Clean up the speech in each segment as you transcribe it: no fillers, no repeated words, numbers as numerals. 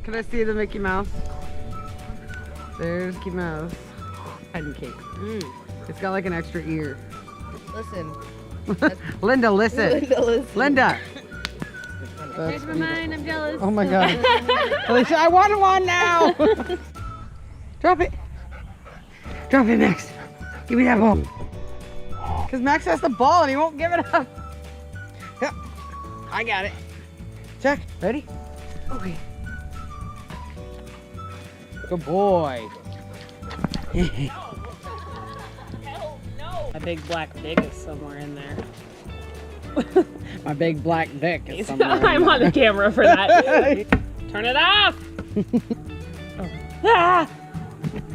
Can I see the Mickey Mouse? There's Mickey Mouse. Pancake. It's got like an extra ear. Listen. Linda, listen. Linda, listen. Linda. Change my mind, I'm jealous. Oh my god. Alicia, I want one now. Drop it. Drop it, Max. Give me that ball. Because Max has the ball and he won't give it up. Yep. I got it. Check. Ready? Okay. Good boy. My big black dick is somewhere in there. My big black dick is somewhere. I'm on the camera for that. Turn it off! Oh. Ah!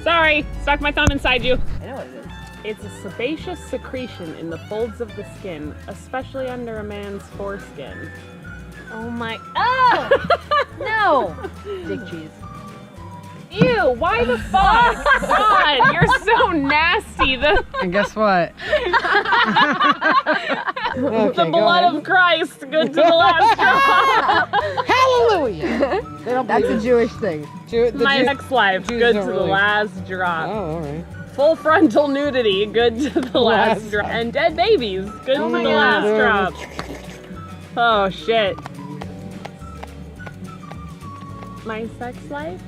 Sorry, stuck my thumb inside you. I know what it is. It's a sebaceous secretion in the folds of the skin, especially under a man's foreskin. Oh my. Oh! No! Dick cheese. Ew, why the fuck? God, you're so nasty. And guess what? The blood of Christ, good to the last drop. Hallelujah! They don't That's a believe Jewish thing. My sex life, Jews good don't to the really- last drop. Oh, alright. Full frontal nudity, good to the last Last drop. And dead babies, good to the my last God. drop. Oh shit. My sex life?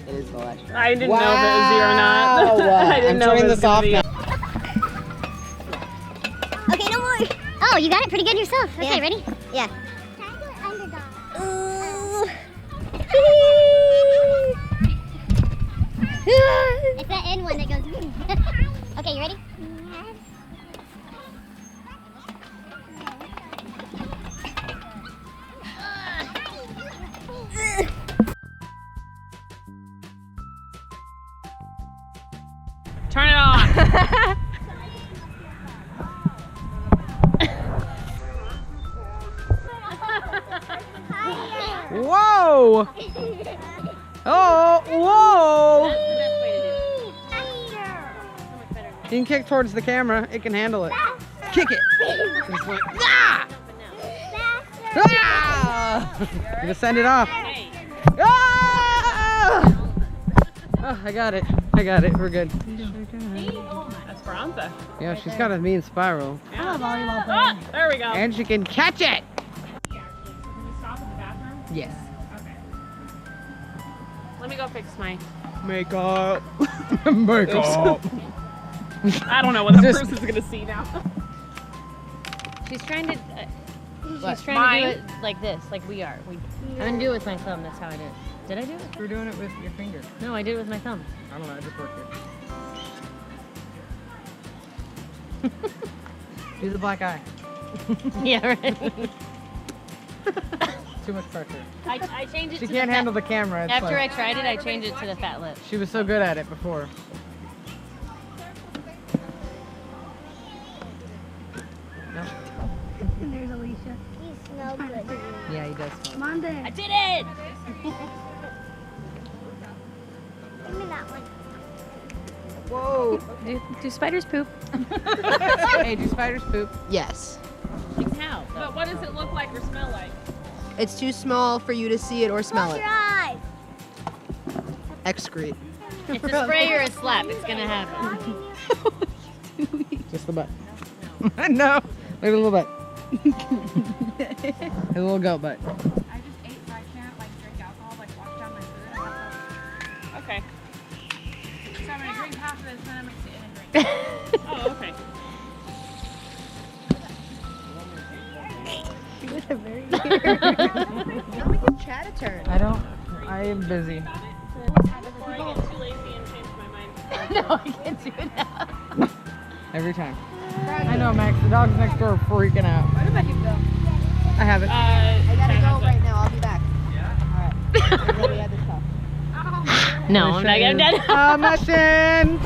It is the last drop. I didn't know if it was you or not. I didn't I'm know turning if it was this off gonna be. now. Okay, no more. Oh, you got it pretty good yourself. Okay, ready? Yeah. It's that end one that goes. Okay, you ready? Turn it on. Whoa! Oh, whoa! You can kick towards the camera. It can handle it. Kick it. Just like, ah! Ah! You can send it off. Ah! Oh, I got it. I got it. We're good. Esperanza. Yeah, she's got a mean spiral. Ah, there we go. And she can catch it. Can we stop in the bathroom? Yes. Okay. Let me go fix my. Makeup. Makeup. I don't know what the Just- person's gonna see now. She's trying to. What? She's trying to do it like this, like we are. I'm gonna do it with my thumb. That's how I did it. Did I do it? You're doing it with your finger. No, I did it with my thumb. I don't know. I just worked it. Do the black eye. Yeah, right. Too much pressure. I changed it She to can't the handle the camera. It's After I like, tried it, I changed it to the fat lip. she was so good at it before. There's Alicia. You smell good. Yeah, he does. Monday. I did it! Give me that one. Whoa. Do spiders poop? Hey, do spiders poop? Yes. Like how? But what does it look like or smell like? It's too small for you to see it or smell Close it. your eyes. Excrete. It's a spray or a slap. It's gonna happen. Just the butt. No. Maybe a little butt. A little goat butt. I just ate, so I can't like drink alcohol, like wash down my food. Okay. So I'm gonna drink half of this, then I'm gonna sit in and drink. Oh, okay. Let me give Chad a turn. I don't. I am busy. Before I get too lazy and change my mind. No, I can't do it now. Every time. I know, Max. The dogs next door are freaking out. Where did you go? I have it. I gotta go right now. I'll be back. Alright. We had this talk. No, I'm not gonna do Oh, machine.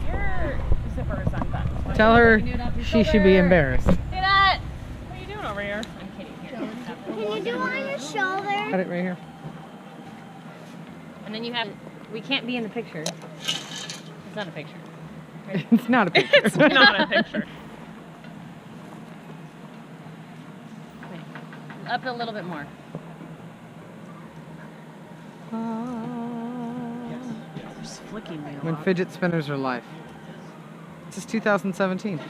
Your zipper is undone. Tell her she should be embarrassed. See that? What are you doing over here? I'm kidding. Here. Can you do it on your shoulder? Got it right here. And then you have. We can't be in the picture. It's not a picture. It's not a picture. It's not a picture. Wait. Up a little bit more. Just flicking me a When lot. fidget spinners are life. This is 2017.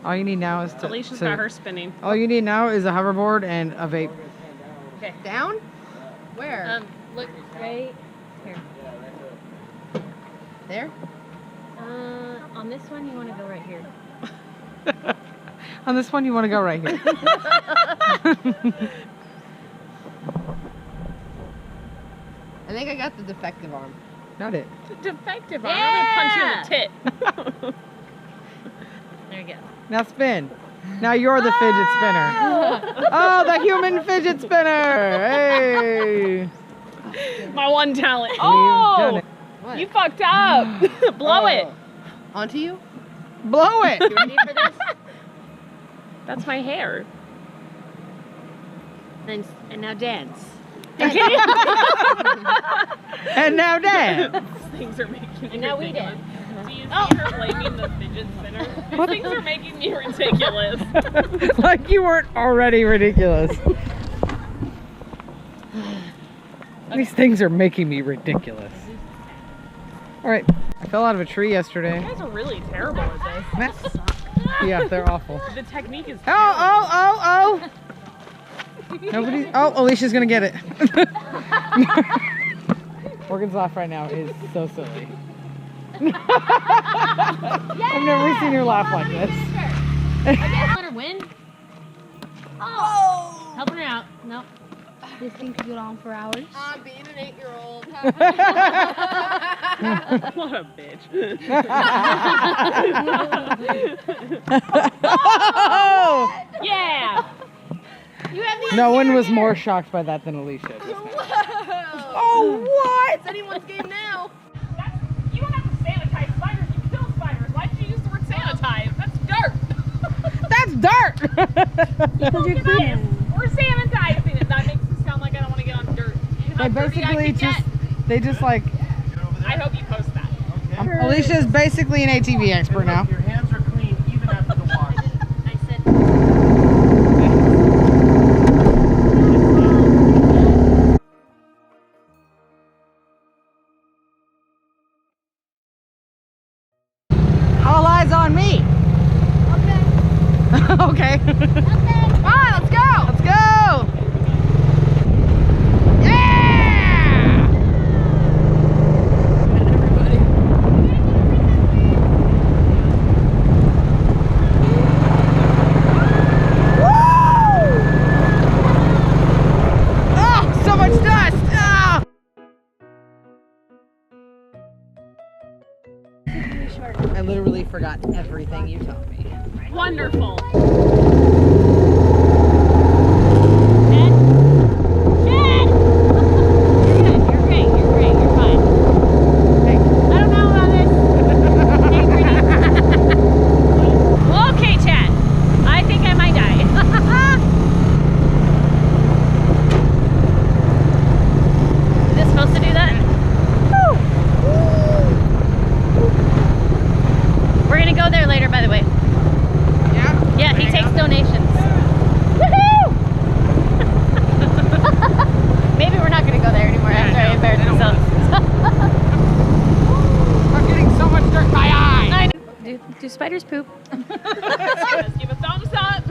All you need now is to. Alicia's got her spinning. All you need now is a hoverboard and a vape. Okay. Down? Where? Look right here. There? On this one, you want to go right here. On this one, you want to go right here. I think I got the defective arm. Not it. Defective. I'm gonna punch you in the tit. There you go. Now spin. Now you're the fidget spinner. Oh, the human fidget spinner. Hey. My one talent. We've done Oh, it. What? you fucked up. Blow it. Onto you? Blow it. You ready for this? That's my hair. And now dance. And now dance. These things are making me And now we ridiculous. dance. Do you see her blaming the fidget spinner? These things are making me ridiculous. Like you weren't already ridiculous. These things are making me ridiculous. All right, I fell out of a tree yesterday. You guys are really terrible at this. Yeah, they're awful. The technique is Oh! Nobody. Oh, Alicia's gonna get it. Morgan's laugh right now is so silly. I've never seen her laugh like this. I guess let her win. Oh! Helping her out. Nope. This thing could go on for hours. I'm being an 8-year-old. What a bitch. Oh! Yeah. You have the No one was more shocked by that than Alicia. Just now. Oh, what? It's anyone's game now. You don't have to sanitize spiders. You kill spiders. Why'd you use the word sanitize? That's dirt. That's dirt. We're sanitizing it. That makes it sound like I don't want to get on dirt. You know They how dirty I basically can just, get? they just like. I hope you post that. Alicia's basically an ATV expert now. Your hands are clean even after the wash. I said. All eyes on me. Okay. Come on, let's go. Let's go. Yeah! Oh, so much dust. Ah! I literally forgot everything you taught me. Wonderful. You're great. You're fine. I don't know about this. Hey, pretty. Okay, Chad. I think I might die. Is this supposed to do that? We're gonna go there later, by the way. Yeah? Yeah, he takes donations. Woohoo! Maybe we're not gonna go there anymore after I embarrassed myself. I'm getting so much dirt in my eye. Do spiders poop? Let's give a thumbs up.